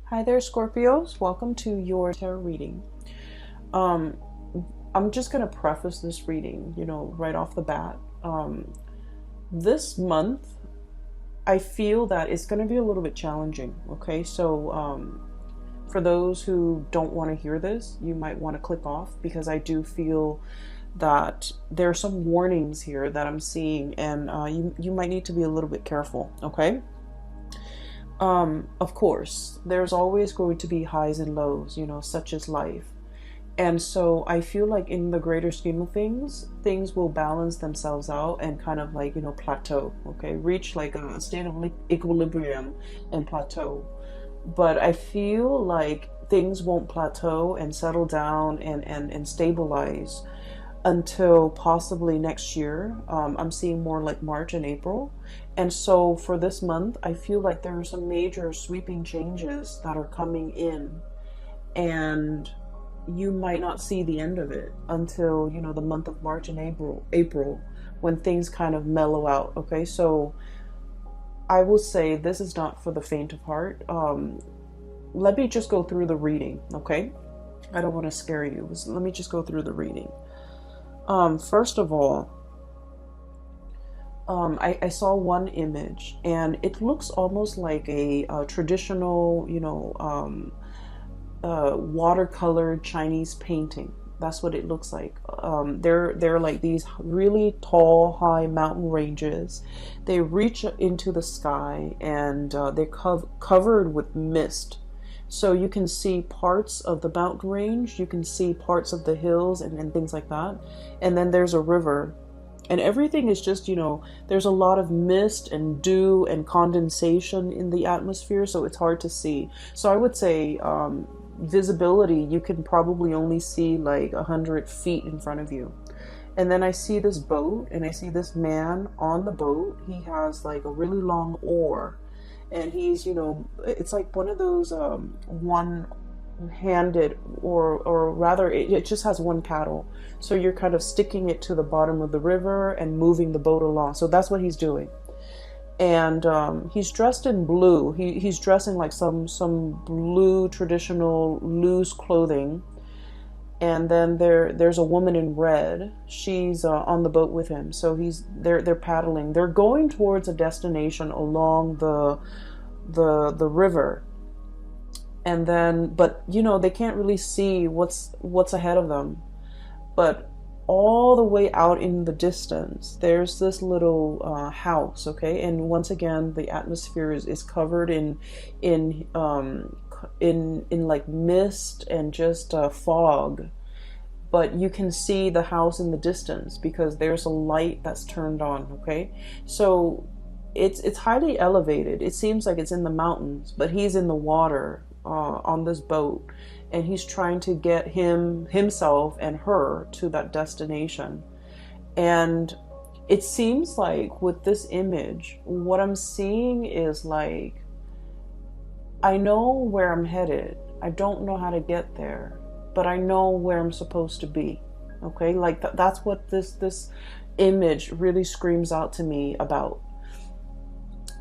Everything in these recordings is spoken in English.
Hi there, Scorpios. Welcome to your tarot reading. Um, I'm just going to preface this reading, right off the bat. This month, I feel that it's going to be a little bit challenging, okay? So, for those who don't want to hear this, you might want to click off because I do feel that there are some warnings here that I'm seeing, and you might need to be a little bit careful, okay? Of course, there's always going to be highs and lows, such as life. And so I feel like in the greater scheme of things, things will balance themselves out and kind of like, plateau, okay? Reach like a state of equilibrium and plateau. But I feel like things won't plateau and settle down and stabilize until possibly next year. I'm seeing more like March and April. And so for this month, I feel like there are some major sweeping changes that are coming in. And you might not see the end of it until, the month of March and April, when things kind of mellow out. Okay, so I will say this is not for the faint of heart. Let me just go through the reading, okay? I don't want to scare you. Let me just go through the reading. First of all, I saw one image, and it looks almost like a traditional, watercolored Chinese painting. That's what it looks like. They're like these really tall, high mountain ranges. They reach into the sky, and they're covered with mist. So you can see parts of the mountain range, you can see parts of the hills and things like that. And then there's a river. And everything is just, there's a lot of mist and dew and condensation in the atmosphere, so it's hard to see. So I would say visibility, you can probably only see like 100 feet in front of you. And then I see this boat, and I see this man on the boat. He has like a really long oar. And he's, it's like one of those one-handed, or rather, it just has one paddle. So you're kind of sticking it to the bottom of the river and moving the boat along. So that's what he's doing. And he's dressed in blue. He's dressing like some blue traditional loose clothing. And then there's a woman in red. She's on the boat with him. So they're paddling. They're going towards a destination along the river. And then, but they can't really see what's ahead of them. But all the way out in the distance, there's this little house. Okay, and once again, the atmosphere is covered in like mist and just fog, but you can see the house in the distance because there's a light that's turned on. Okay, so it's highly elevated. It seems like it's in the mountains, but he's in the water on this boat, and he's trying to get himself and her to that destination. And it seems like with this image, what I'm seeing is like, I know where I'm headed. I don't know how to get there, but I know where I'm supposed to be. Okay, like that's what this image really screams out to me about.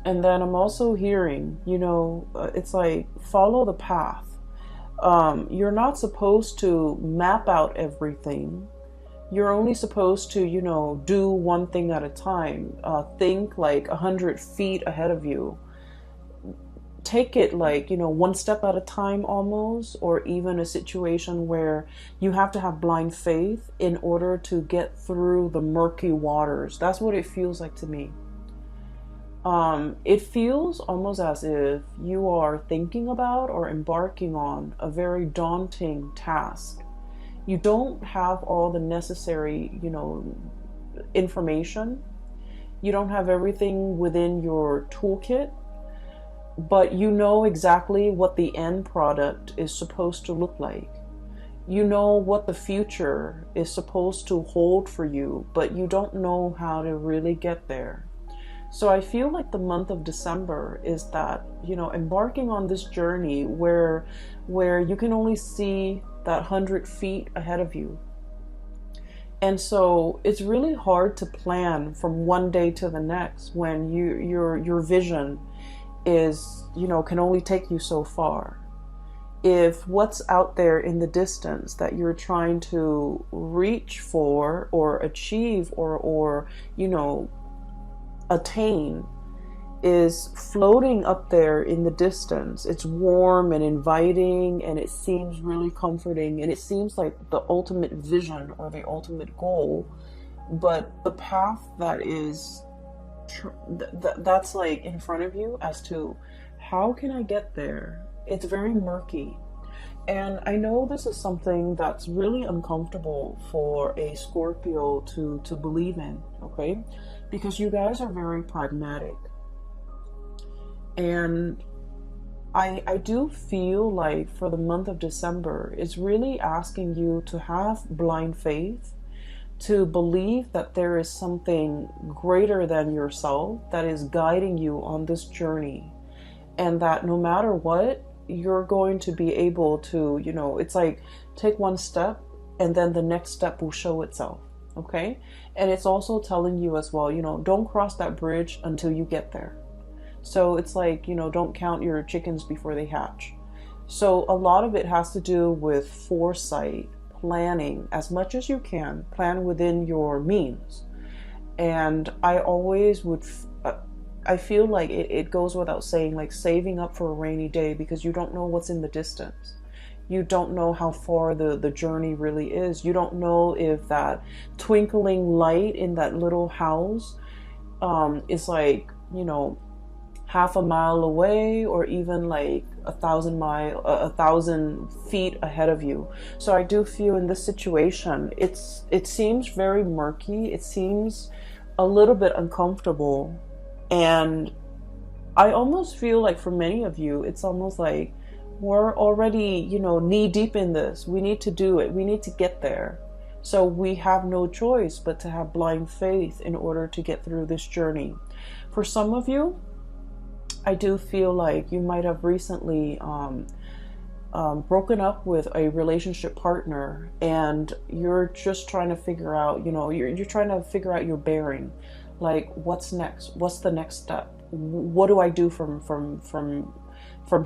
And then I'm also hearing, it's like, follow the path. You're not supposed to map out everything. You're only supposed to, do one thing at a time. Think like 100 feet ahead of you. Take it like, one step at a time almost, or even a situation where you have to have blind faith in order to get through the murky waters. That's what it feels like to me. It feels almost as if you are thinking about or embarking on a very daunting task. You don't have all the necessary, information. You don't have everything within your toolkit, but you know exactly what the end product is supposed to look like. You know what the future is supposed to hold for you, but you don't know how to really get there. So I feel like the month of December is that, embarking on this journey where you can only see that 100 feet ahead of you. And so it's really hard to plan from one day to the next when your vision is, can only take you so far. if what's out there in the distance that you're trying to reach for or achieve or you know, attain is floating up there in the distance, it's warm and inviting and it seems really comforting and it seems like the ultimate vision or the ultimate goal, but the path that is that's like in front of you as to how can I get there, it's very murky. And I know this is something that's really uncomfortable for a Scorpio to believe in, okay? Because you guys are very pragmatic. And I do feel like for the month of December, it's really asking you to have blind faith, to believe that there is something greater than yourself that is guiding you on this journey. And that no matter what, you're going to be able to, you know, it's like take one step and then the next step will show itself, okay? And it's also telling you as well, you know, don't cross that bridge until you get there. So it's like, you know, don't count your chickens before they hatch. So a lot of it has to do with foresight, planning as much as you can, plan within your means. And I always would, I feel like it goes without saying, like saving up for a rainy day, because you don't know what's in the distance. You don't know how far the journey really is. You don't know if that twinkling light in that little house is like, you know, half a mile away or even like 1,000 feet ahead of you. So I do feel in this situation, it seems very murky. It seems a little bit uncomfortable. And I almost feel like for many of you, it's almost like we're already, you know, knee deep in this. We need to do it. We need to get there. So we have no choice but to have blind faith in order to get through this journey. For some of you, I do feel like you might have recently broken up with a relationship partner and you're just trying to figure out, you know, you're trying to figure out your bearing. Like, what's next? What's the next step? What do I do from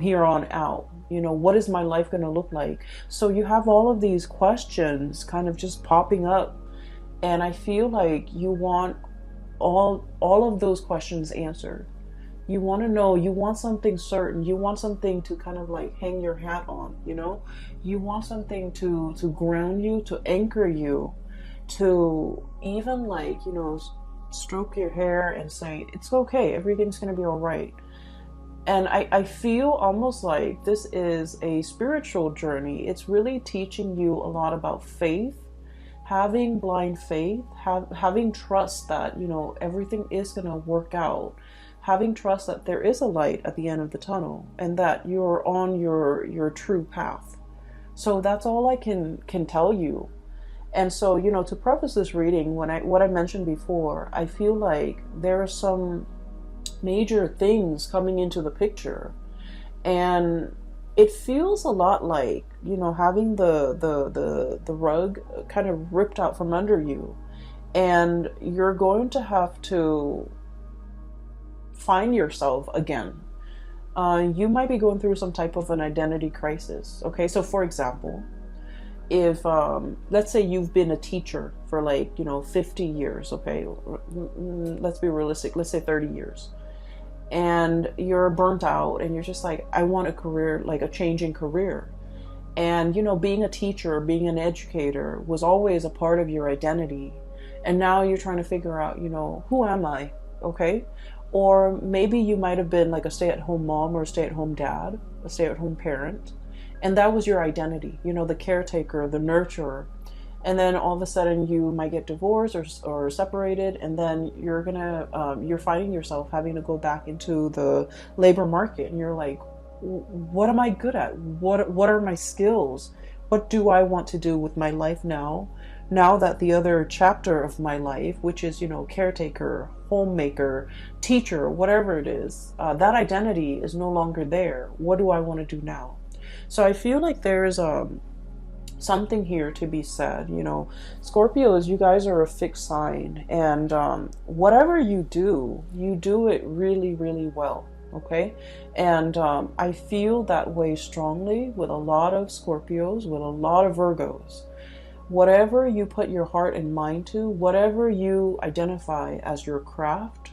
here on out? You know, what is my life going to look like? So you have all of these questions kind of just popping up. And I feel like you want all of those questions answered. You want to know, you want something certain, you want something to kind of like hang your hat on, you know? You want something to ground you, to anchor you, to even like, you know, stroke your hair and say, it's okay, everything's going to be all right. And I feel almost like this is a spiritual journey. It's really teaching you a lot about faith, having blind faith, having trust that, you know, everything is going to work out. Having trust that there is a light at the end of the tunnel and that you're on your true path. So that's all I can tell you. And so, you know, to preface this reading, what I mentioned before, I feel like there are some major things coming into the picture. And it feels a lot like, you know, having the rug kind of ripped out from under you. And you're going to have to find yourself again. You might be going through some type of an identity crisis. Okay, so for example, if let's say you've been a teacher for like, you know, 50 years, okay, let's be realistic, let's say 30 years, and you're burnt out and you're just like, I want a career, like a changing career. And, you know, being a teacher, being an educator was always a part of your identity. And now you're trying to figure out, you know, who am I? Okay. Or maybe you might have been like a stay-at-home mom or a stay-at-home dad, a stay-at-home parent. And that was your identity, you know, the caretaker, the nurturer. And then all of a sudden you might get divorced or separated. And then you're finding yourself having to go back into the labor market. And you're like, what am I good at? What are my skills? What do I want to do with my life now? Now that the other chapter of my life, which is, you know, caretaker, homemaker, teacher, whatever it is, that identity is no longer there. What do I want to do now? So I feel like there's something here to be said. You know, Scorpios, you guys are a fixed sign, and whatever you do it really, really well. okay? And I feel that way strongly with a lot of Scorpios, with a lot of Virgos. Whatever you put your heart and mind to, whatever you identify as your craft,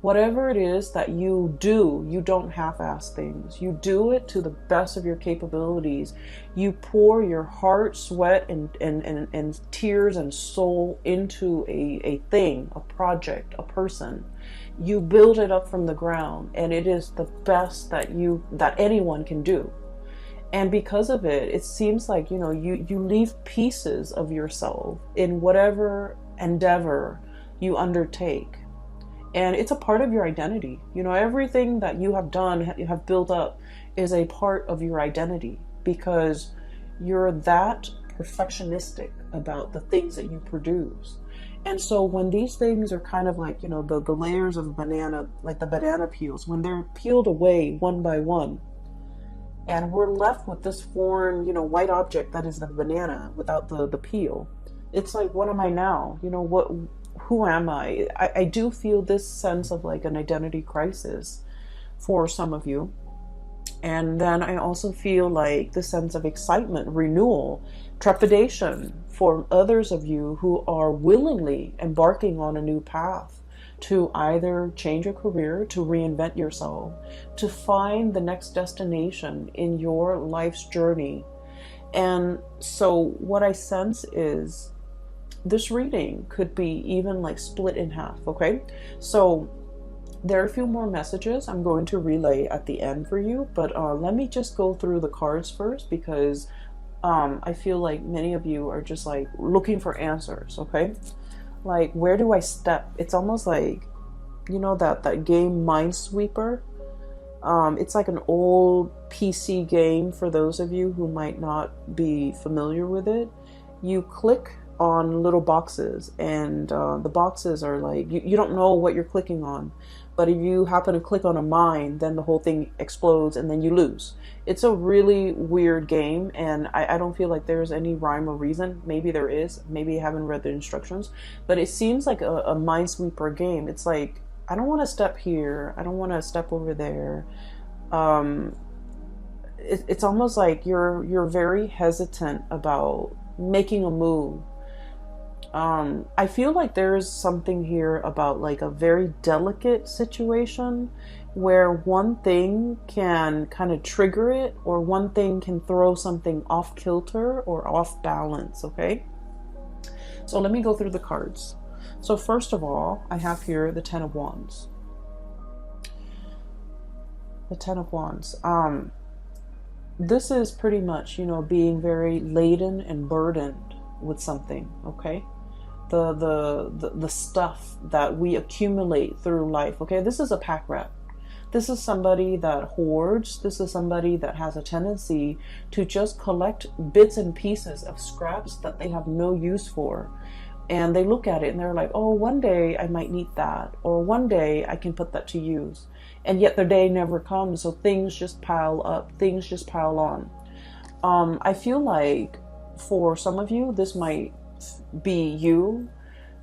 whatever it is that you do, you don't half-ass things. You do it to the best of your capabilities. You pour your heart, sweat, and tears and soul into a thing, a project, a person. You build it up from the ground, and it is the best that anyone can do. And because of it, it seems like, you leave pieces of yourself in whatever endeavor you undertake. And it's a part of your identity. Everything that you have done, you have built up, is a part of your identity, because you're that perfectionistic about the things that you produce. And so when these things are kind of like, the layers of a banana, like the banana peels, when they're peeled away one by one, and we're left with this foreign, white object that is the banana without the peel, it's like, what am I now? Who am I? I do feel this sense of like an identity crisis for some of you. And then I also feel like the sense of excitement, renewal, trepidation for others of you who are willingly embarking on a new path to either change your career, to reinvent yourself, to find the next destination in your life's journey. And so what I sense is this reading could be even like split in half, okay? So there are a few more messages I'm going to relay at the end for you, but let me just go through the cards first, because I feel like many of you are just like looking for answers, okay? Like, where do I step? It's almost like, that game Minesweeper. It's like an old PC game for those of you who might not be familiar with it. You click on little boxes, and the boxes are like, you don't know what you're clicking on, but if you happen to click on a mine, then the whole thing explodes and then you lose. It's a really weird game, and I don't feel like there's any rhyme or reason. Maybe there is, maybe I haven't read the instructions, but it seems like a Minesweeper game. It's like, I don't want to step here, I don't want to step over there. It's almost like you're very hesitant about making a move. I feel like there's something here about like a very delicate situation where one thing can kind of trigger it, or one thing can throw something off kilter or off balance, okay? So let me go through the cards. So first of all, I have here the Ten of Wands. The Ten of Wands. This is pretty much, being very laden and burdened with something, okay? The stuff that we accumulate through life, okay? This is a pack rat. This is somebody that hoards. This is somebody that has a tendency to just collect bits and pieces of scraps that they have no use for. And they look at it and they're like, oh, one day I might need that, or one day I can put that to use. And yet the day never comes, so things just pile up, things just pile on. I feel like for some of you, this might be you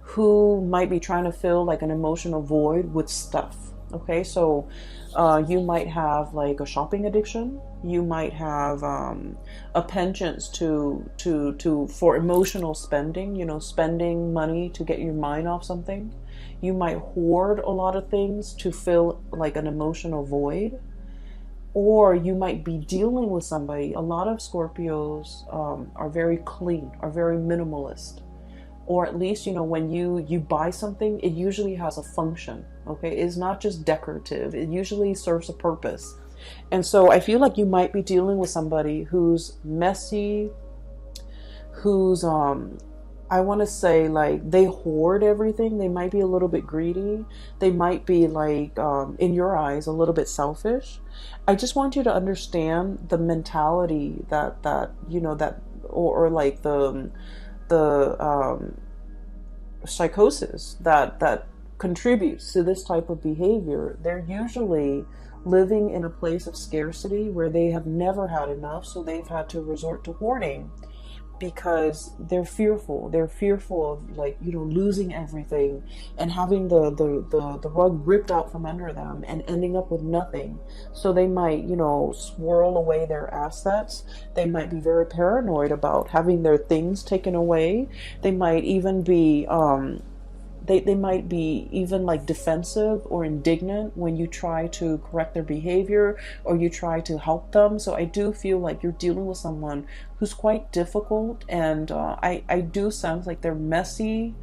who might be trying to fill like an emotional void with stuff. Okay, so you might have like a shopping addiction. You might have a penchant for emotional spending. Spending money to get your mind off something. You might hoard a lot of things to fill like an emotional void. Or you might be dealing with somebody. A lot of Scorpios are very clean, are very minimalist. Or at least, when you buy something, it usually has a function, okay? It's not just decorative. It usually serves a purpose. And so I feel like you might be dealing with somebody who's messy, who's, I want to say, like, they hoard everything. They might be a little bit greedy. They might be, like, in your eyes, a little bit selfish. I just want you to understand the mentality that or like the psychosis that contributes to this type of behavior. They're usually living in a place of scarcity where they have never had enough, so they've had to resort to hoarding. because they're fearful. They're fearful of, like, losing everything and having the rug ripped out from under them and ending up with nothing. So they might, swirl away their assets. They might be very paranoid about having their things taken away. They might even be they might be even like defensive or indignant when you try to correct their behavior or you try to help them. So I do feel like you're dealing with someone who's quite difficult, and I do sense like they're messy.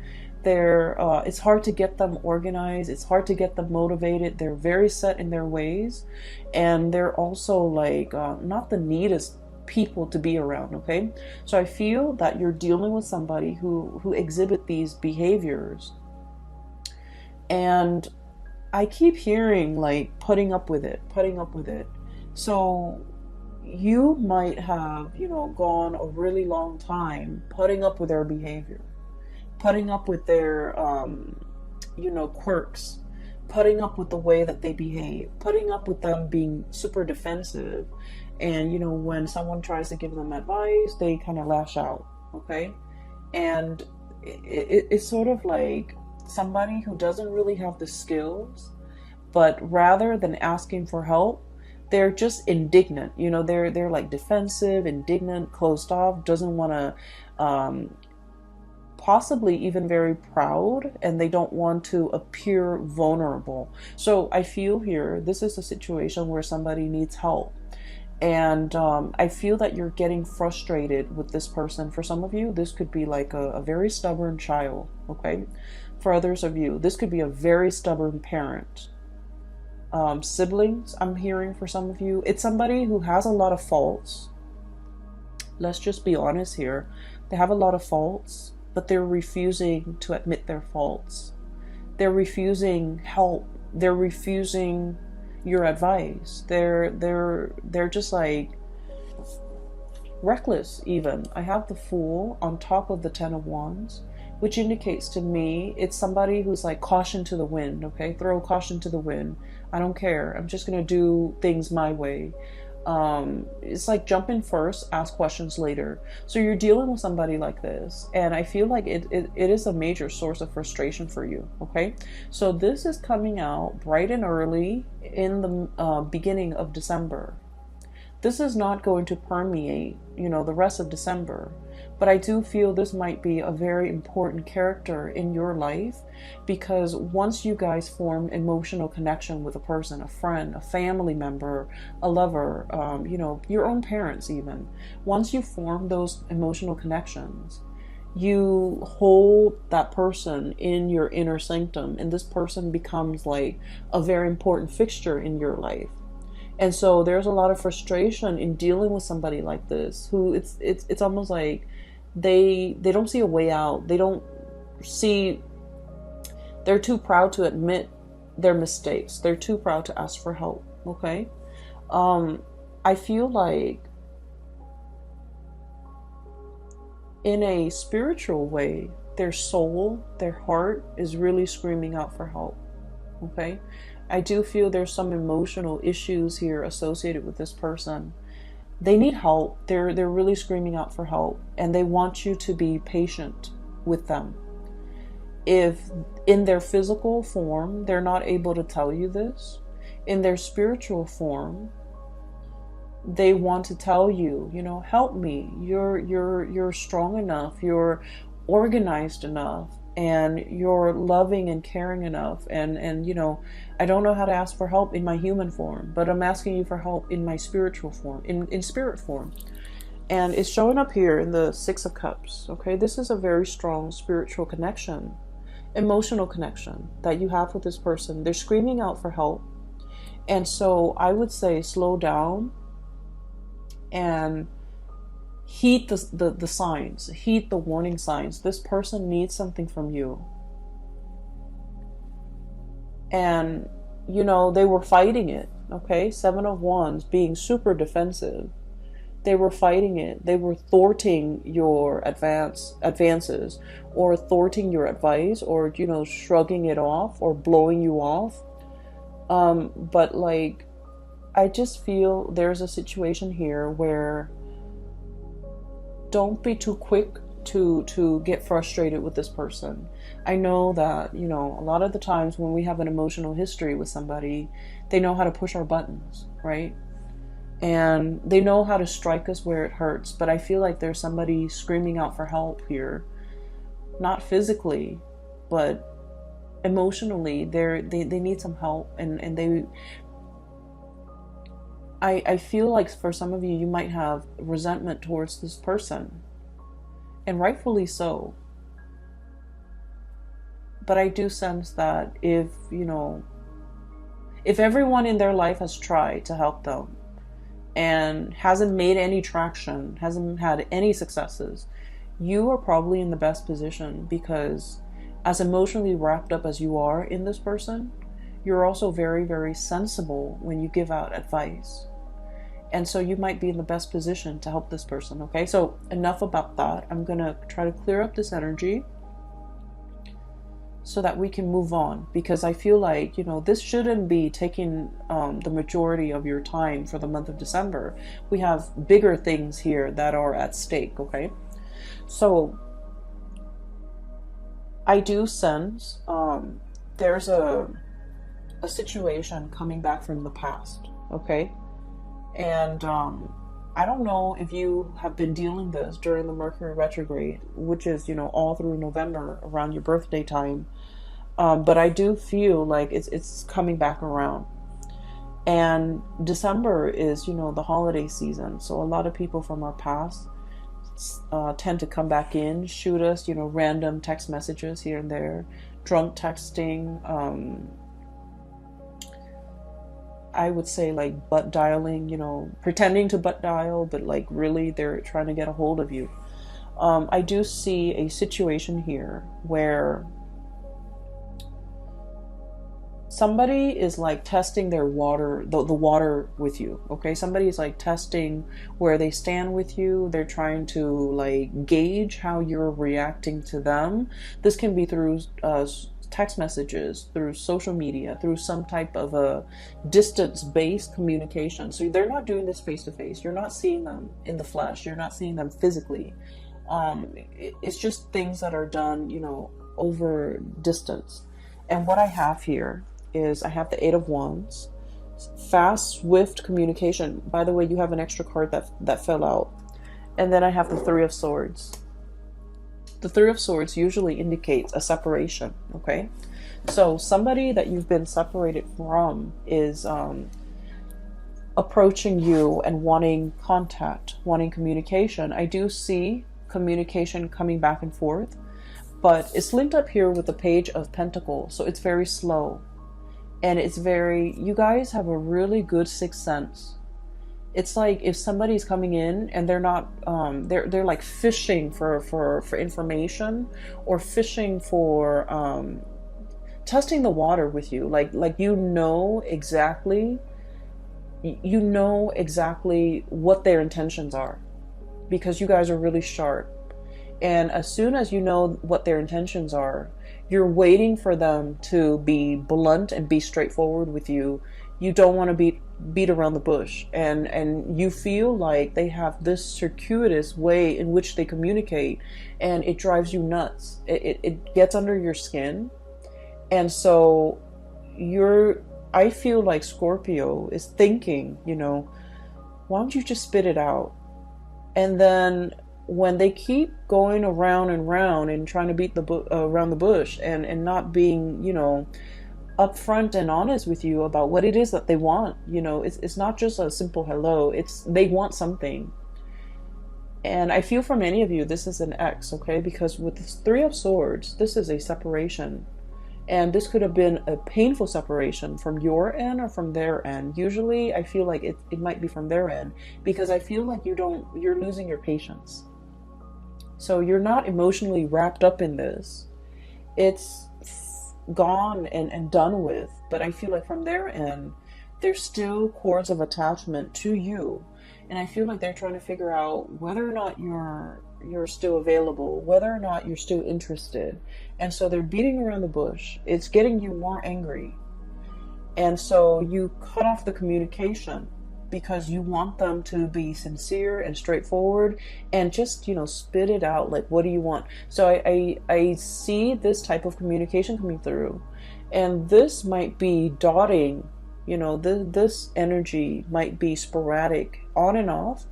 It's hard to get them organized. It's hard to get them motivated. They're very set in their ways, and they're also like not the neatest people to be around. Okay, so I feel that you're dealing with somebody who exhibit these behaviors. And I keep hearing like putting up with it. So you might have, gone a really long time putting up with their behavior, putting up with their, quirks, putting up with the way that they behave, putting up with them being super defensive. And, when someone tries to give them advice, they kind of lash out. Okay. And it's sort of like somebody who doesn't really have the skills, but rather than asking for help, they're just indignant. They're like defensive, indignant, closed off, doesn't want to, possibly even very proud, and they don't want to appear vulnerable. So I feel here, this is a situation where somebody needs help. And I feel that you're getting frustrated with this person. For some of you, this could be like a very stubborn child, okay? For others of you, this could be a very stubborn parent. Siblings, I'm hearing for some of you. It's somebody who has a lot of faults. Let's just be honest here. They have a lot of faults, but they're refusing to admit their faults. They're refusing help. They're refusing your advice. They're just like reckless even. I have the Fool on top of the Ten of Wands, which indicates to me it's somebody who's like caution to the wind. Okay, throw caution to the wind. I don't care. I'm just gonna do things my way. It's like jump in first, ask questions later. So you're dealing with somebody like this, and I feel like it is a major source of frustration for you. Okay, so this is coming out bright and early in the beginning of December. This is not going to permeate, the rest of December. But I do feel this might be a very important character in your life, because once you guys form emotional connection with a person, a friend, a family member, a lover, your own parents even, once you form those emotional connections, you hold that person in your inner sanctum, and this person becomes like a very important fixture in your life. And so there's a lot of frustration in dealing with somebody like this, who it's almost like they don't see a way out. They're too proud to admit their mistakes. They're too proud to ask for help. Okay. I feel like in a spiritual way, their soul, their heart is really screaming out for help. Okay. I do feel there's some emotional issues here associated with this person. They need help. They're really screaming out for help, and they want you to be patient with them. If in their physical form they're not able to tell you this, in their spiritual form they want to tell you, help me. You're strong enough. You're organized enough. And you're loving and caring enough, and I don't know how to ask for help in my human form, but I'm asking you for help in my spiritual form, in spirit form. And it's showing up here in the Six of Cups. Okay, this is a very strong spiritual connection, emotional connection that you have with this person. They're screaming out for help, and so I would say slow down and heed the signs, heed the warning signs. This person needs something from you. And, they were fighting it, okay? Seven of Wands, being super defensive. They were fighting it. They were thwarting your advances, or thwarting your advice, or, shrugging it off or blowing you off. But like, I just feel there's a situation here where don't be too quick to get frustrated with this person. I know that, you know, a lot of the times when we have an emotional history with somebody, they know how to push our buttons, right? And they know how to strike us where it hurts. But I feel like there's somebody screaming out for help here. Not physically, but emotionally. They need some help. And I feel like for some of you, you might have resentment towards this person. And rightfully so. But I do sense that if, you know, if everyone in their life has tried to help them and hasn't made any traction, hasn't had any successes, you are probably in the best position, because as emotionally wrapped up as you are in this person, you're also very, very sensible when you give out advice. And so you might be in the best position to help this person, okay? So enough about that. I'm going to try to clear up this energy so that we can move on, because I feel like, you know, this shouldn't be taking the majority of your time for the month of December. We have bigger things here that are at stake, okay? So I do sense there's a situation coming back from the past, okay? And I don't know if you have been dealing this during the Mercury retrograde, which is, you know, all through November around your birthday time. But I do feel like it's coming back around. And December is, you know, the holiday season. So a lot of people from our past tend to come back in, shoot us, you know, random text messages here and there, drunk texting, I would say like butt dialing, you know, pretending to butt dial, but like really they're trying to get a hold of you. I do see a situation here where somebody is like testing their water, the water with you, okay? Somebody is like testing where they stand with you. They're trying to like gauge how you're reacting to them. This can be through text messages, through social media, through some type of a distance-based communication. So they're not doing this face-to-face. You're not seeing them in the flesh. You're not seeing them physically. It's just things that are done, you know, over distance. And what I have here is I have the Eight of Wands, fast, swift communication. By the way, you have an extra card that fell out. And then I have the Three of Swords. The Three of Swords usually indicates a separation, okay? So somebody that you've been separated from is approaching you and wanting contact, wanting communication. I do see communication coming back and forth, but it's linked up here with the Page of Pentacles, so it's very slow. And it's very, you guys have a really good sixth sense. It's like if somebody's coming in and they're not, they're like fishing for information, or fishing for testing the water with you. Like you know exactly what their intentions are, because you guys are really sharp. And as soon as you know what their intentions are, you're waiting for them to be blunt and be straightforward with you. You don't want to beat around the bush, and you feel like they have this circuitous way in which they communicate, and it drives you nuts. It gets under your skin. And so I feel like Scorpio is thinking, you know, why don't you just spit it out? And then when they keep going around and round and trying to beat around the bush, and not being, you know, upfront and honest with you about what it is that they want, you know, it's not just a simple hello. They want something. And I feel for many of you, this is an X, okay? Because with this Three of Swords, this is a separation. And this could have been a painful separation from your end or from their end. Usually I feel like it might be from their end, because I feel like you're losing your patience. So you're not emotionally wrapped up in this. It's gone and done with. But I feel like from their end, there's still cords of attachment to you. And I feel like they're trying to figure out whether or not you're still available, whether or not you're still interested. And so they're beating around the bush. It's getting you more angry. And so you cut off the communication because you want them to be sincere and straightforward and just, spit it out. Like, what do you want? So I see this type of communication coming through, and this might be dotting, this energy might be sporadic on and off,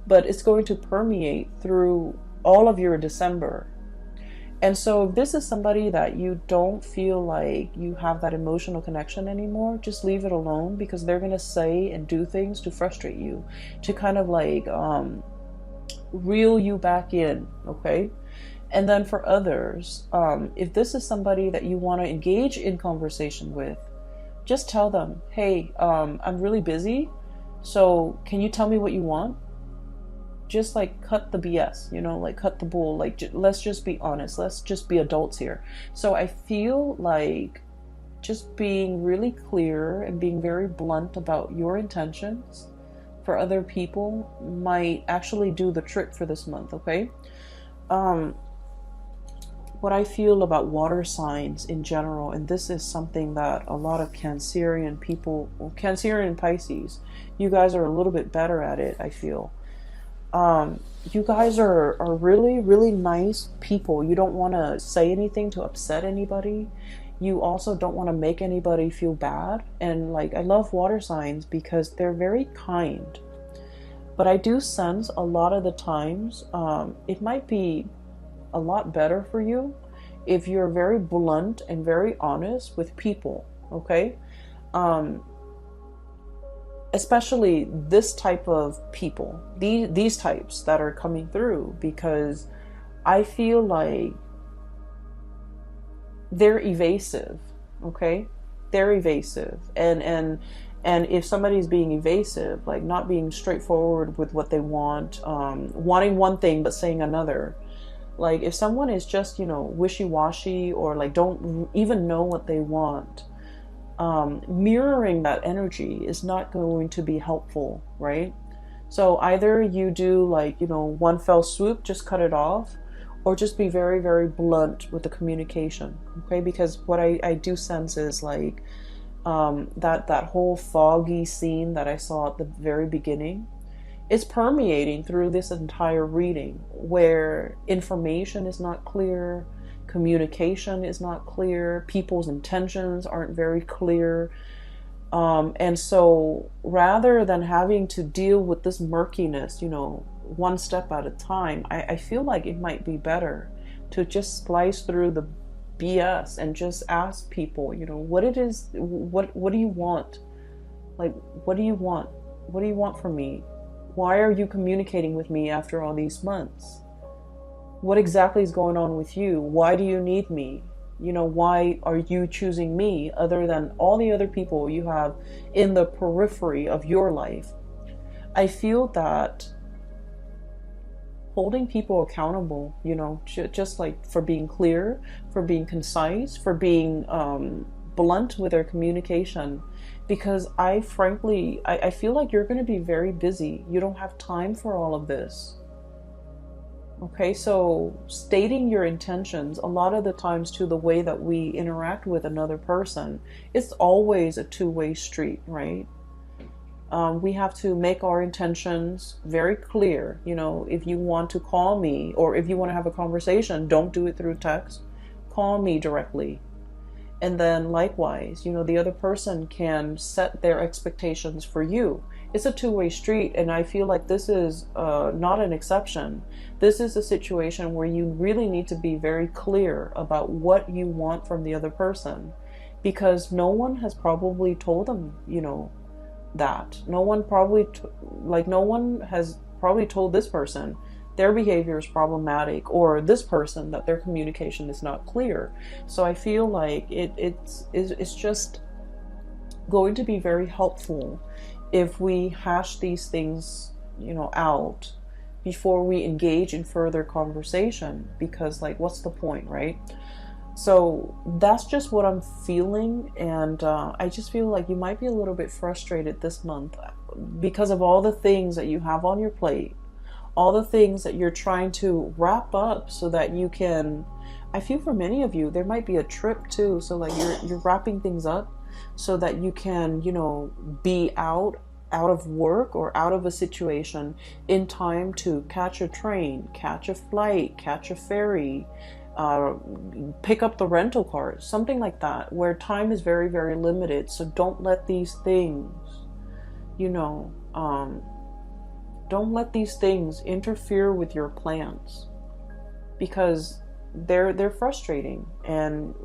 but it's going to permeate through all of your December. And so if this is somebody that you don't feel like you have that emotional connection anymore, just leave it alone, because they're going to say and do things to frustrate you, to kind of like reel you back in, okay? And then for others, if this is somebody that you want to engage in conversation with, just tell them, hey, I'm really busy, so can you tell me what you want? Just like cut the BS, like cut the bull, like let's just be honest, let's just be adults here. So I feel like just being really clear and being very blunt about your intentions for other people might actually do the trick for this month, okay? What I feel about water signs in general, and this is something that a lot of Cancerian people, Cancerian Pisces, you guys are a little bit better at it, I feel. You guys are really, really nice people. You don't want to say anything to upset anybody. You also don't want to make anybody feel bad. And like, I love water signs because they're very kind. But I do sense a lot of the times, it might be a lot better for you if you're very blunt and very honest with people, okay? Especially this type of people, these types that are coming through, because I feel like they're evasive, okay? They're evasive. And if somebody's being evasive, like not being straightforward with what they want, wanting one thing but saying another, like if someone is just, wishy-washy, or like don't even know what they want, mirroring that energy is not going to be helpful, right? So either you do like, one fell swoop, just cut it off, or just be very, very blunt with the communication, okay? Because what I do sense is like that whole foggy scene that I saw at the very beginning, it's permeating through this entire reading, where information is not clear, communication is not clear, people's intentions aren't very clear. And so rather than having to deal with this murkiness, one step at a time, I feel like it might be better to just slice through the BS and just ask people, what it is, what do you want? Like, what do you want? What do you want from me? Why are you communicating with me after all these months? What exactly is going on with you? Why do you need me? Why are you choosing me other than all the other people you have in the periphery of your life? I feel that holding people accountable, just like for being clear, for being concise, for being blunt with their communication, because I feel like you're going to be very busy. You don't have time for all of this. Okay, so stating your intentions, a lot of the times to the way that we interact with another person, it's always a two-way street, right? We have to make our intentions very clear. If you want to call me, or if you want to have a conversation, don't do it through text. Call me directly. And then likewise, the other person can set their expectations for you. It's a two-way street, and I feel like this is not an exception. This is a situation where you really need to be very clear about what you want from the other person, because no one has probably told them, that. No one has probably told this person their behavior is problematic, or this person that their communication is not clear. So I feel like it's just going to be very helpful if we hash these things, out before we engage in further conversation, because like, what's the point, right? So that's just what I'm feeling. And I just feel like you might be a little bit frustrated this month because of all the things that you have on your plate, all the things that you're trying to wrap up so that you can, I feel for many of you, there might be a trip too. So like you're wrapping things up so that you can, be out out of work or out of a situation in time to catch a train, catch a flight, catch a ferry, pick up the rental car, something like that, where time is very, very limited. So don't let these things, you know, don't let these things interfere with your plans, because they're frustrating and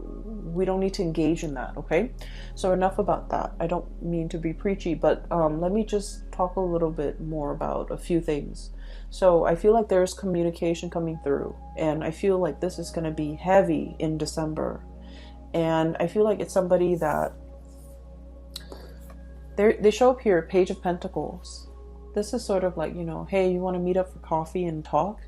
we don't need to engage in that. Okay, so enough about that. I don't mean to be preachy, but let me just talk a little bit more about a few things. So I feel like there's communication coming through, and I feel like this is going to be heavy in December, and I feel like it's somebody that they show up here, Page of Pentacles. This is sort of like, you know, hey, you want to meet up for coffee and talk?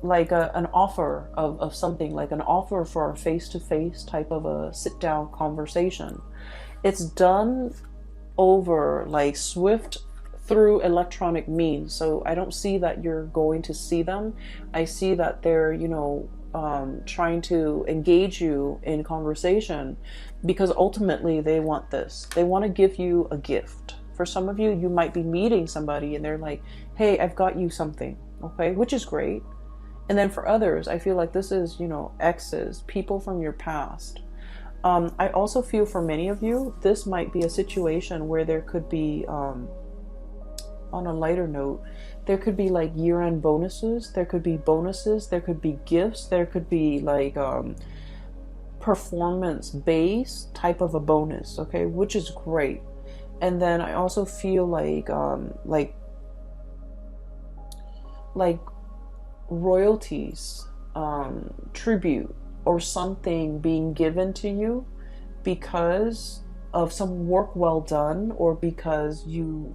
Like an offer of something, like an offer for a face-to-face type of a sit-down conversation. It's done over like swift through electronic means. So I don't see that you're going to see them. I see that they're, you know, trying to engage you in conversation, because ultimately they want this. They want to give you a gift. For some of you, you might be meeting somebody and they're like, hey, I've got you something, okay, which is great. And then for others, I feel like this is, you know, exes, people from your past. I also feel for many of you, this might be a situation where there could be, on a lighter note, there could be like year-end bonuses, there could be bonuses, there could be gifts, there could be like performance-based type of a bonus, okay, which is great. And then I also feel like royalties, tribute, or something being given to you because of some work well done, or because you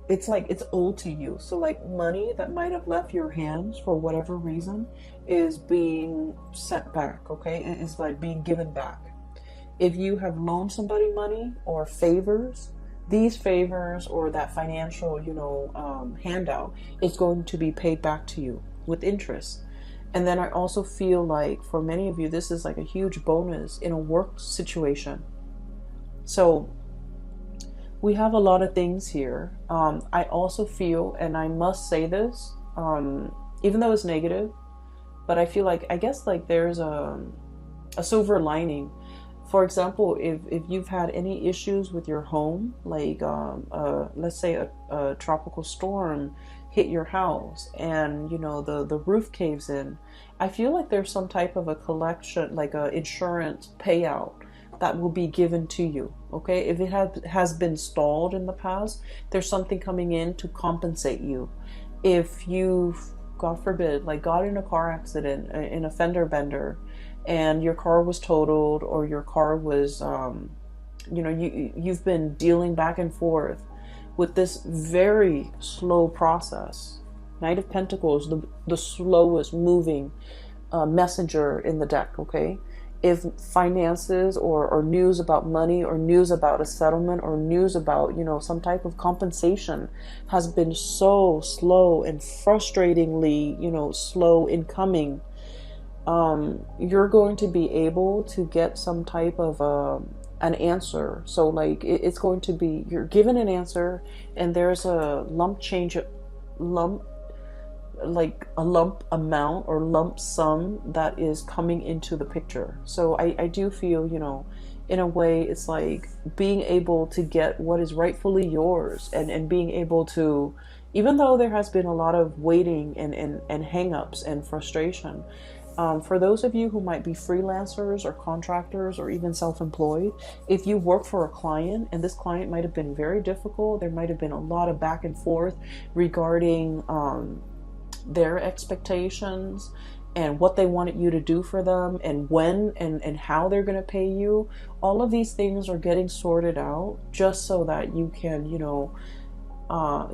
it's like it's owed to you. So like money that might have left your hands for whatever reason is being sent back, okay? It is like being given back. If you have loaned somebody money or favors, these favors or that financial, you know, handout is going to be paid back to you with interest. And then I also feel like for many of you, this is like a huge bonus in a work situation. So we have a lot of things here. I also feel, and I must say this, even though it's negative, but I feel like, I guess like there's a silver lining. For example, if you've had any issues with your home, like let's say a tropical storm hit your house and, you know, the roof caves in, I feel like there's some type of a collection, like a insurance payout that will be given to you, okay? If it has been stalled in the past, there's something coming in to compensate you. If you've, God forbid, like got in a car accident, in a fender bender, and your car was totaled, or your car was, you know, you've been dealing back and forth with this very slow process. Knight of Pentacles, the slowest moving messenger in the deck, okay? If finances or news about money, or news about a settlement, or news about, you know, some type of compensation has been so slow and frustratingly, you know, slow in coming, you're going to be able to get some type of an answer. So like it's going to be, you're given an answer, and there's a lump amount or lump sum that is coming into the picture. So I do feel, you know, in a way it's like being able to get what is rightfully yours, and being able to, even though there has been a lot of waiting and hang-ups and frustration, for those of you who might be freelancers or contractors or even self-employed, if you work for a client and this client might have been very difficult, there might have been a lot of back and forth regarding their expectations and what they wanted you to do for them, and when and how they're going to pay you. All of these things are getting sorted out just so that you can, you know,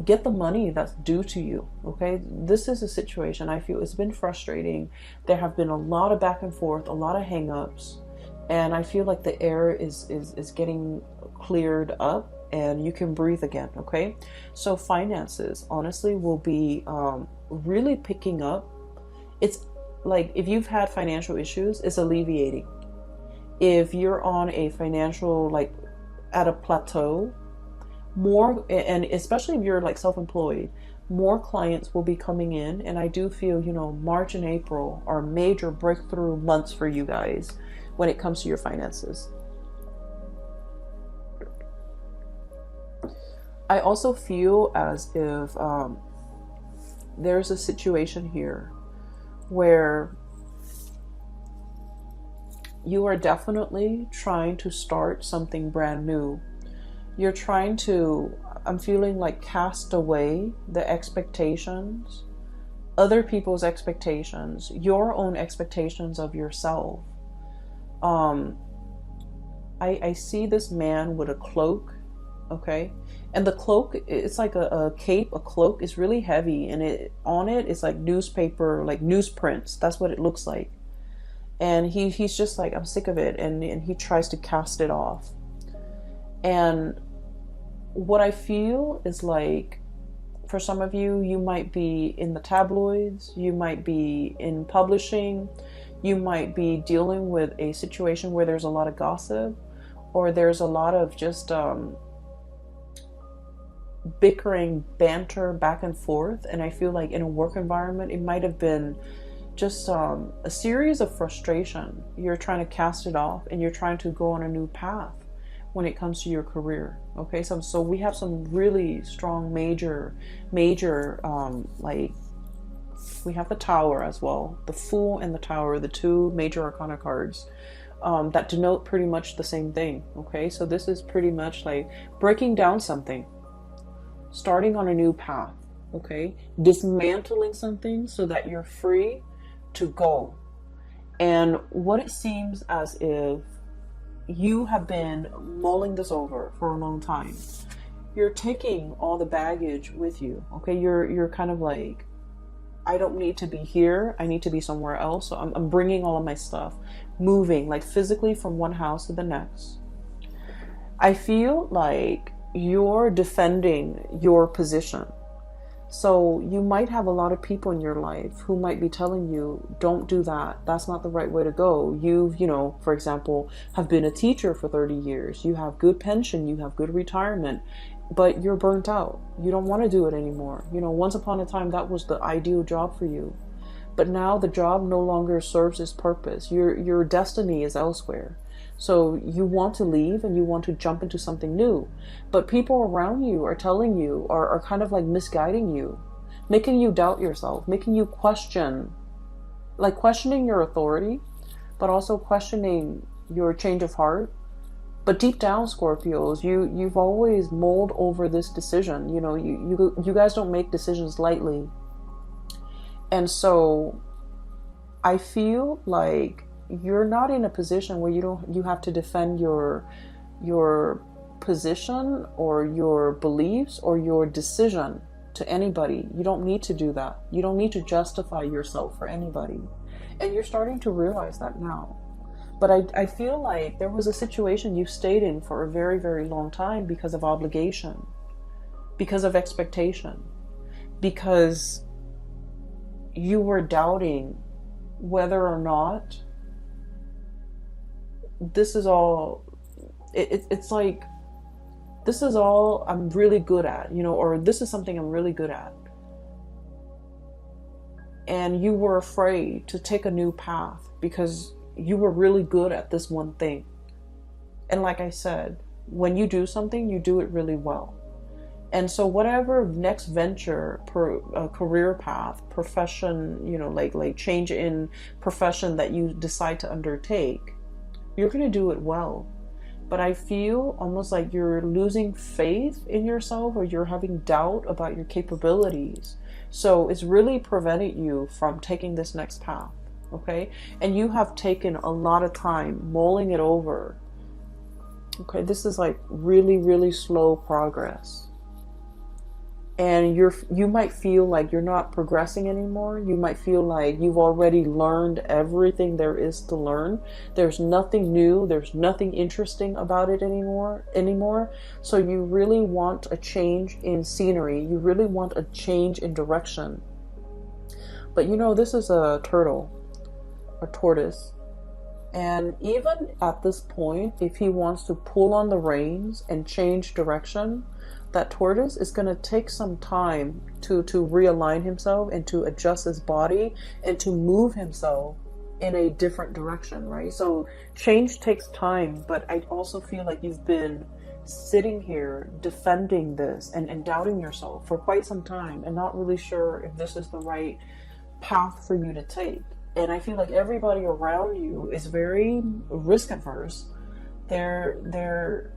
get the money that's due to you, okay? This is a situation I feel it's been frustrating. There have been a lot of back and forth, a lot of hang-ups, and I feel like the air is getting cleared up and you can breathe again, okay? So finances, honestly, will be really picking up. It's like if you've had financial issues, it's alleviating. If you're on a financial, like at a plateau. More, and especially if you're like self-employed, more clients will be coming in. And I do feel, you know, March and April are major breakthrough months for you guys when it comes to your finances. I also feel as if there's a situation here where you are definitely trying to start something brand new. You're trying to, I'm feeling like, cast away the expectations, other people's expectations, your own expectations of yourself. I see this man with a cloak, okay? And the cloak, it's like a cape, a cloak. Is really heavy, and on it is like newspaper, like newsprints. That's what it looks like. And he's just like, I'm sick of it, and he tries to cast it off. And what I feel is like, for some of you, you might be in the tabloids, you might be in publishing, you might be dealing with a situation where there's a lot of gossip, or there's a lot of just bickering, banter back and forth. And I feel like in a work environment, it might have been just a series of frustration. You're trying to cast it off, and you're trying to go on a new path when it comes to your career. Okay, so we have some really strong major like, we have the Tower as well, the Fool and the Tower, the two major arcana cards that denote pretty much the same thing. Okay, so this is pretty much like breaking down something, starting on a new path. Okay, dismantling something so that you're free to go. And what it seems as if you have been mulling this over for a long time. You're taking all the baggage with you. Okay, you're kind of like, I don't need to be here, I need to be somewhere else. So I'm bringing all of my stuff, moving like physically from one house to the next. I feel like you're defending your position. So you might have a lot of people in your life who might be telling you, don't do that. That's not the right way to go. You've, you know, for example, have been a teacher for 30 years. You have good pension, you have good retirement, but you're burnt out. You don't want to do it anymore. You know, once upon a time, that was the ideal job for you. But now the job no longer serves its purpose. Your destiny is elsewhere. So you want to leave and you want to jump into something new. But people around you are telling you, are kind of like misguiding you, making you doubt yourself, making you question, like questioning your authority, but also questioning your change of heart. But deep down, Scorpios, you've always mulled over this decision. You know, you guys don't make decisions lightly. And so I feel like you're not in a position where you have to defend your position or your beliefs or your decision to anybody. You don't need to do that. You don't need to justify yourself for anybody. And you're starting to realize that now. But I feel like there was a situation you stayed in for a very, very long time because of obligation, because of expectation, because you were doubting whether or not this is all, it's like, this is all I'm really good at, you know, or this is something I'm really good at. And you were afraid to take a new path because you were really good at this one thing. And like I said, when you do something, you do it really well. And so whatever next venture, career path, profession, you know, like change in profession that you decide to undertake, you're going to do it well. But I feel almost like you're losing faith in yourself, or you're having doubt about your capabilities. So it's really prevented you from taking this next path. Okay. And you have taken a lot of time mulling it over. Okay. This is like really, really slow progress. And you might feel like you're not progressing anymore. You might feel like you've already learned everything there is to learn. There's nothing new. There's nothing interesting about it anymore. So you really want a change in scenery. You really want a change in direction. But you know, this is a turtle, a tortoise. And even at this point, if he wants to pull on the reins and change direction, that tortoise is going to take some time to realign himself and to adjust his body and to move himself in a different direction, right? So change takes time, but I also feel like you've been sitting here defending this and doubting yourself for quite some time and not really sure if this is the right path for you to take. And I feel like everybody around you is very risk averse. They're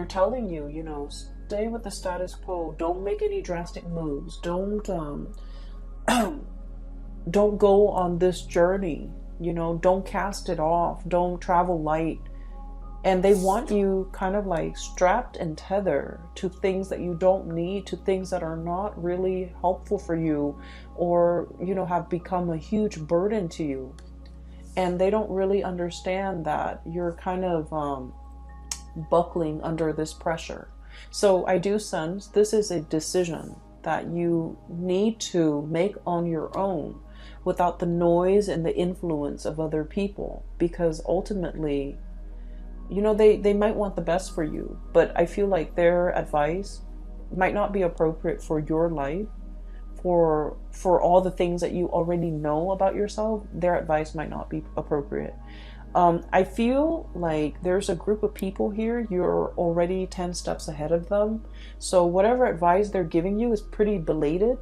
telling you, you know, stay with the status quo. Don't make any drastic moves. Don't go on this journey. You know, don't cast it off. Don't travel light. And they want you kind of like strapped and tethered to things that you don't need, to things that are not really helpful for you, or, you know, have become a huge burden to you. And they don't really understand that you're kind of buckling under this pressure. So I do sense this is a decision that you need to make on your own without the noise and the influence of other people, because ultimately, you know, they might want the best for you, but I feel like their advice might not be appropriate for your life, for all the things that you already know about yourself. Their advice might not be appropriate. I feel like there's a group of people here, you're already 10 steps ahead of them. So whatever advice they're giving you is pretty belated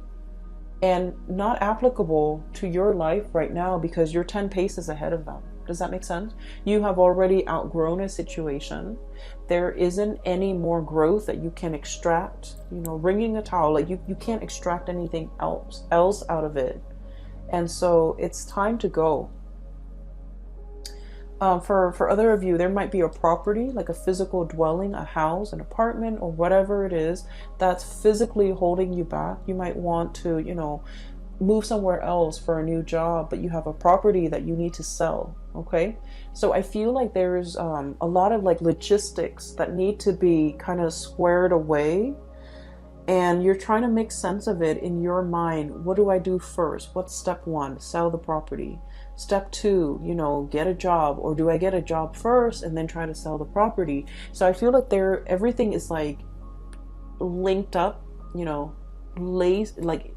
and not applicable to your life right now because you're 10 paces ahead of them. Does that make sense? You have already outgrown a situation. There isn't any more growth that you can extract. You know, wringing a towel, like you can't extract anything else out of it. And so it's time to go. For other of you, there might be a property, like a physical dwelling, a house, an apartment, or whatever it is that's physically holding you back. You might want to, you know, move somewhere else for a new job, but you have a property that you need to sell. Okay, so I feel like there's a lot of like logistics that need to be kind of squared away, and you're trying to make sense of it in your mind. What do I do first? What's step one? Sell the property. Step two, you know, get a job, or do I get a job first and then try to sell the property? So I feel like everything is like linked up, you know, like,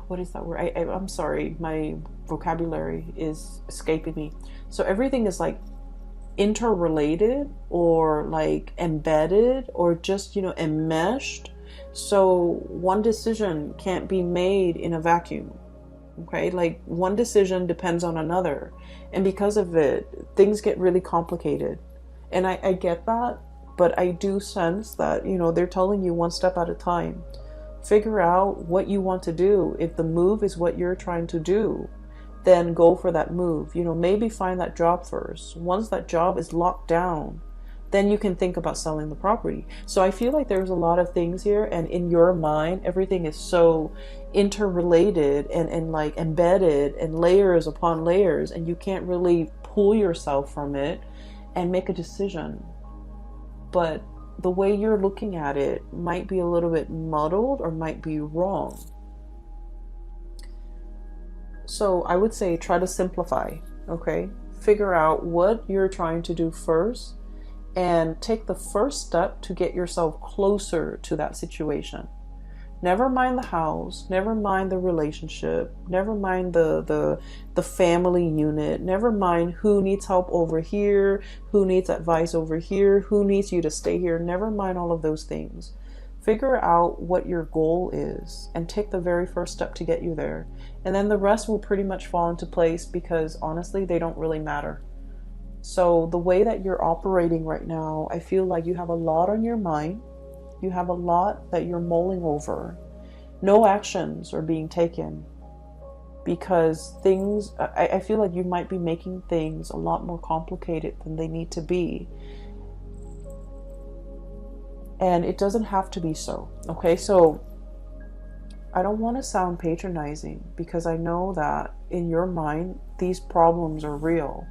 what is that word? I'm sorry, my vocabulary is escaping me. So everything is like interrelated or like embedded or just, you know, enmeshed. So one decision can't be made in a vacuum. Okay, like one decision depends on another, and because of it, things get really complicated. And I get that, but I do sense that, you know, they're telling you one step at a time. Figure out what you want to do. If the move is what you're trying to do, then go for that move. You know, maybe find that job first. Once that job is locked down, then you can think about selling the property. So I feel like there's a lot of things here, and in your mind, everything is so interrelated and like embedded and layers upon layers, and you can't really pull yourself from it and make a decision. But the way you're looking at it might be a little bit muddled or might be wrong. So I would say try to simplify, okay? Figure out what you're trying to do first and take the first step to get yourself closer to that situation. Never mind the house, never mind the relationship, never mind the family unit, never mind who needs help over here, who needs advice over here, who needs you to stay here. Never mind all of those things. Figure out what your goal is and take the very first step to get you there. And then the rest will pretty much fall into place, because honestly, they don't really matter. So the way that you're operating right now, I feel like you have a lot on your mind. You have a lot that you're mulling over. No actions are being taken because things, I feel like you might be making things a lot more complicated than they need to be. And it doesn't have to be so. Okay, so I don't want to sound patronizing, because I know that in your mind, these problems are real.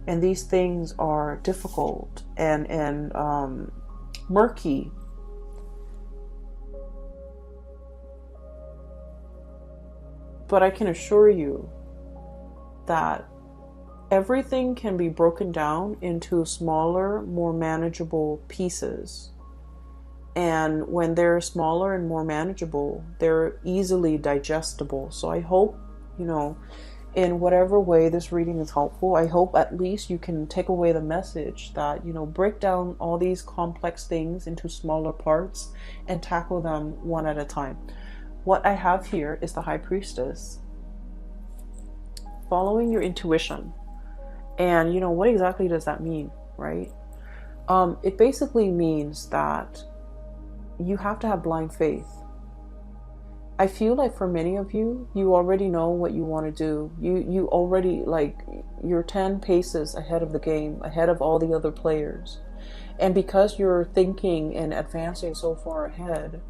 And these things are difficult and murky. But I can assure you that everything can be broken down into smaller, more manageable pieces. And when they're smaller and more manageable, they're easily digestible. So I hope, in whatever way this reading is helpful, I hope at least you can take away the message that, break down all these complex things into smaller parts and tackle them one at a time. What I have here is the High Priestess. Following your intuition. And, what exactly does that mean, right? It basically means that you have to have blind faith. I feel like for many of you, you already know what you want to do. You already, you're 10 paces ahead of the game, ahead of all the other players. And because you're thinking and advancing so far ahead,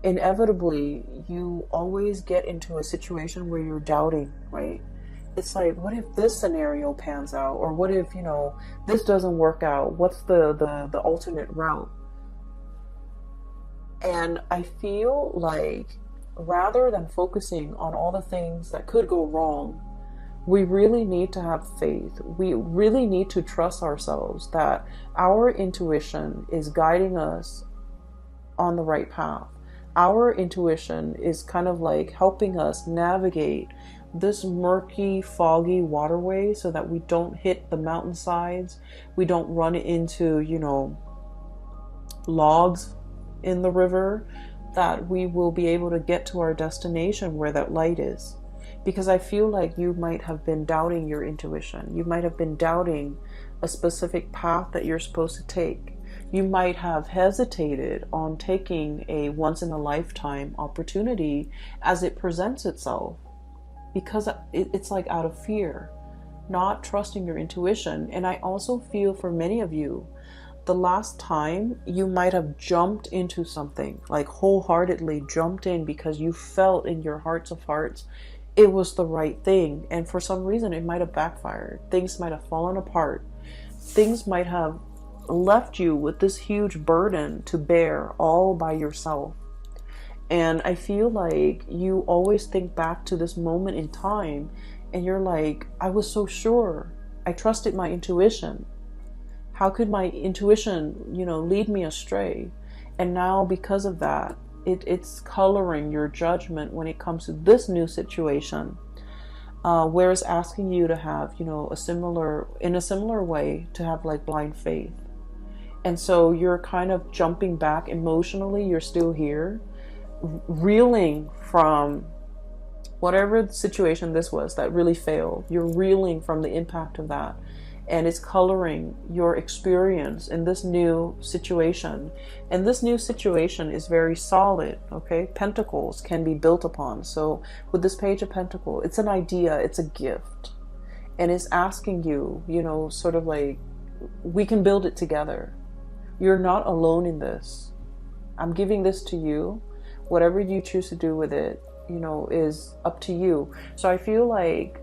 inevitably, you always get into a situation where you're doubting, right? It's like, what if this scenario pans out? Or what if, this doesn't work out? What's the alternate route? And I feel like rather than focusing on all the things that could go wrong, we really need to have faith. We really need to trust ourselves that our intuition is guiding us on the right path. Our intuition is kind of like helping us navigate this murky, foggy waterway so that we don't hit the mountainsides. We don't run into, logs in the river, that we will be able to get to our destination where that light is. Because I feel like you might have been doubting your intuition. You might have been doubting a specific path that you're supposed to take. You might have hesitated on taking a once-in-a-lifetime opportunity as it presents itself, because it's like out of fear, not trusting your intuition. And I also feel for many of you, the last time you might have jumped into something, like wholeheartedly jumped in because you felt in your hearts of hearts it was the right thing. And for some reason it might have backfired. Things might have fallen apart. Things might have left you with this huge burden to bear all by yourself. And I feel like you always think back to this moment in time and you're like, I was so sure. I trusted my intuition. How could my intuition, lead me astray? And now because of that, it's coloring your judgment when it comes to this new situation. Where it's asking you to have, in a similar way, to have like blind faith. And so you're kind of jumping back emotionally. You're still here, reeling from whatever situation this was that really failed. You're reeling from the impact of that. And it's coloring your experience in this new situation. And this new situation is very solid, okay? Pentacles can be built upon. So with this Page of Pentacles, it's an idea, it's a gift. And it's asking you, sort of like, we can build it together. You're not alone in this. I'm giving this to you. Whatever you choose to do with it, is up to you. So I feel like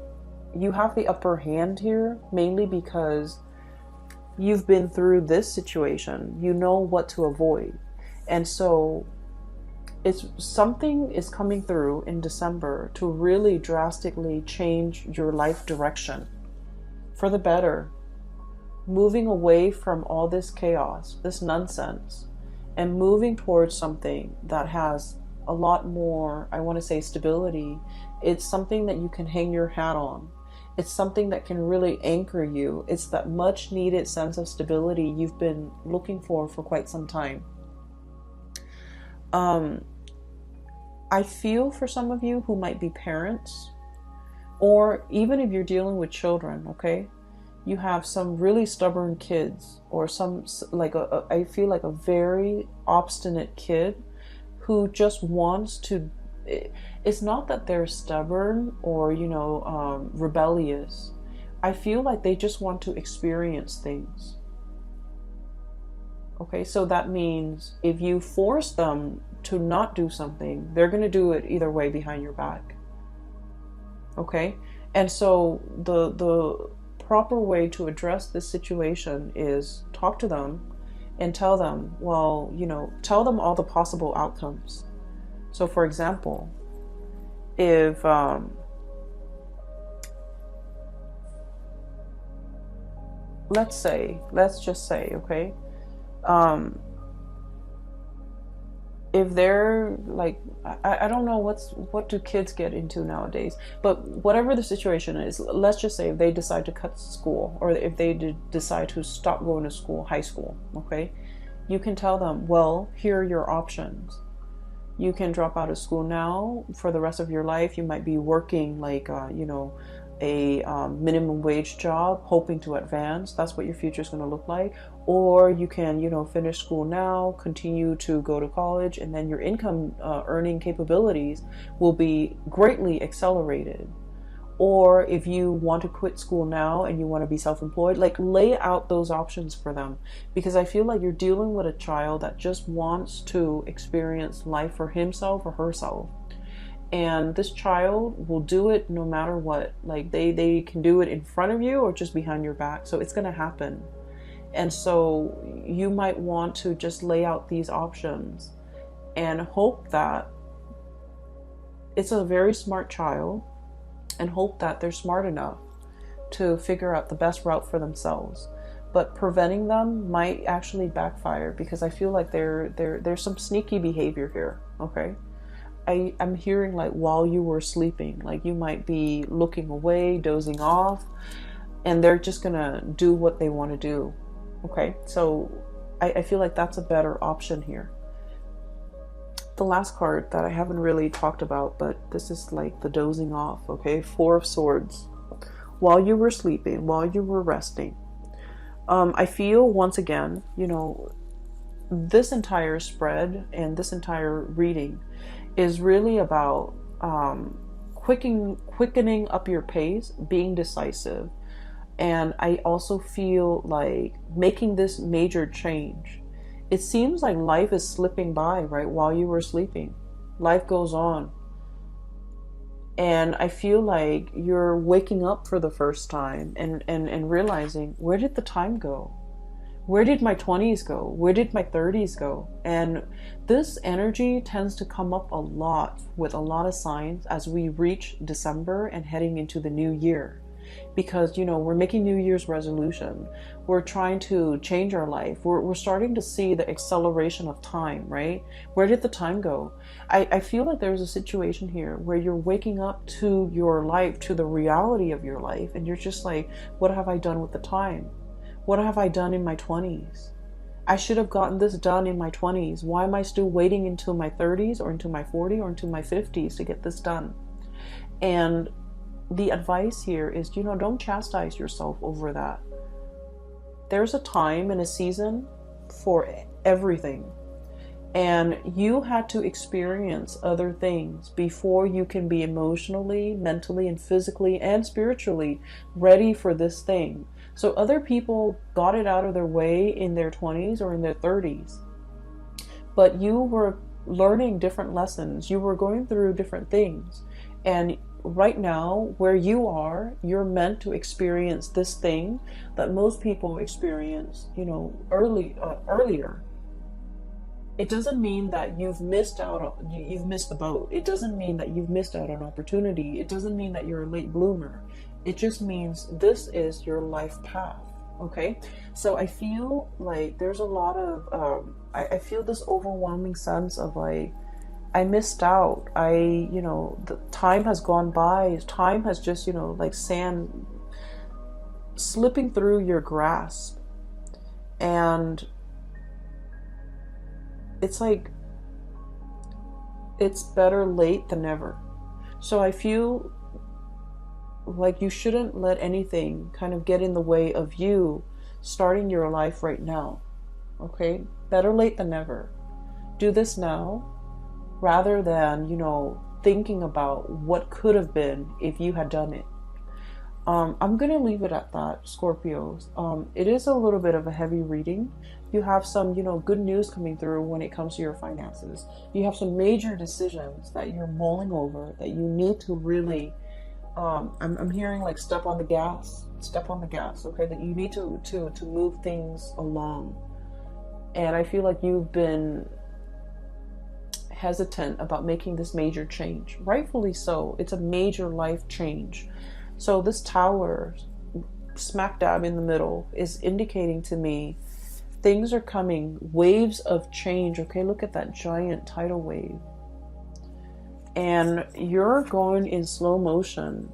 you have the upper hand here, mainly because you've been through this situation. You know what to avoid. And so something is coming through in December to really drastically change your life direction for the better. Moving away from all this chaos, this nonsense, and moving towards something that has a lot more, I want to say, stability. It's something that you can hang your hat on. It's something that can really anchor you. It's that much needed sense of stability you've been looking for quite some time. I feel for some of you who might be parents, or even if you're dealing with children, okay? You have some really stubborn kids, or I feel like a very obstinate kid who just wants to, it's not that they're stubborn or, rebellious. I feel like they just want to experience things. Okay, so that means if you force them to not do something, they're going to do it either way behind your back. Okay, and so the proper way to address this situation is talk to them and tell them, tell them all the possible outcomes. So for example, if let's just say, okay, if they're like, I don't know what do kids get into nowadays, but whatever the situation is, let's just say if they decide to cut school, or if they decide to stop going to school, high school, okay, you can tell them, well, here are your options. You can drop out of school now for the rest of your life. You might be working like, a minimum wage job, hoping to advance. That's what your future is going to look like. Or you can, finish school now, continue to go to college, and then your income earning capabilities will be greatly accelerated. Or if you want to quit school now and you want to be self-employed, like, lay out those options for them. Because I feel like you're dealing with a child that just wants to experience life for himself or herself. And this child will do it no matter what. Like, they can do it in front of you or just behind your back. So it's going to happen. And so you might want to just lay out these options and hope that it's a very smart child, and hope that they're smart enough to figure out the best route for themselves. But preventing them might actually backfire, because I feel like there's some sneaky behavior here, okay? I'm hearing like while you were sleeping, like you might be looking away, dozing off, and they're just gonna do what they want to do, okay? So I feel like that's a better option here. The last card that I haven't really talked about, but this is like the dozing off, okay? Four of Swords. While you were sleeping, while you were resting, I feel once again, this entire spread and this entire reading is really about quickening up your pace, being decisive. And I also feel like making this major change. It seems like life is slipping by, right? While you were sleeping, life goes on. And I feel like you're waking up for the first time and realizing, where did the time go? Where did my 20s go? Where did my 30s go? And this energy tends to come up a lot with a lot of signs as we reach December and heading into the new year. Because, we're making New Year's resolution. We're trying to change our life. We're starting to see the acceleration of time, right? Where did the time go? I feel like there's a situation here where you're waking up to your life, to the reality of your life, and you're just like, what have I done with the time? What have I done in my 20s? I should have gotten this done in my 20s. Why am I still waiting until my 30s or into my 40s or into my 50s to get this done? And the advice here is, don't chastise yourself over that. There's a time and a season for everything. And you had to experience other things before you can be emotionally, mentally, and physically and spiritually ready for this thing. So other people got it out of their way in their 20s or in their 30s. But you were learning different lessons. You were going through different things. And right now, where you are, you're meant to experience this thing that most people experience, earlier. It doesn't mean that you've missed the boat. It doesn't mean that you've missed out on opportunity. It doesn't mean that you're a late bloomer. It just means this is your life path, okay? So I feel like there's a lot of, I feel this overwhelming sense of like, I missed out. The time has gone by. Time has just, like sand slipping through your grasp. And it's like, it's better late than never. So I feel like you shouldn't let anything kind of get in the way of you starting your life right now. Okay? Better late than never. Do this now rather than, thinking about what could have been if you had done it. I'm going to leave it at that, Scorpios. It is a little bit of a heavy reading. You have some, good news coming through when it comes to your finances. You have some major decisions that you're mulling over that you need to really, I'm hearing like step on the gas, okay? That you need to move things along. And I feel like you've been hesitant about making this major change. Rightfully so. It's a major life change. So this Tower, smack dab in the middle is indicating to me things are coming, waves of change. Okay, look at that giant tidal wave. And you're going in slow motion.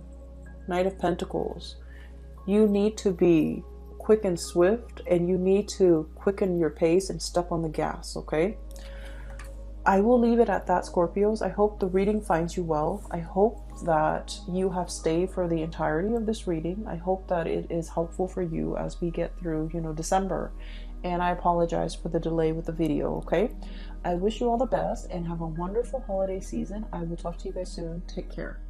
Knight of Pentacles. You need to be quick and swift, and you need to quicken your pace and step on the gas, okay? I will leave it at that, Scorpios. I hope the reading finds you well. I hope that you have stayed for the entirety of this reading. I hope that it is helpful for you as we get through, December. And I apologize for the delay with the video, okay? I wish you all the best and have a wonderful holiday season. I will talk to you guys soon. Take care.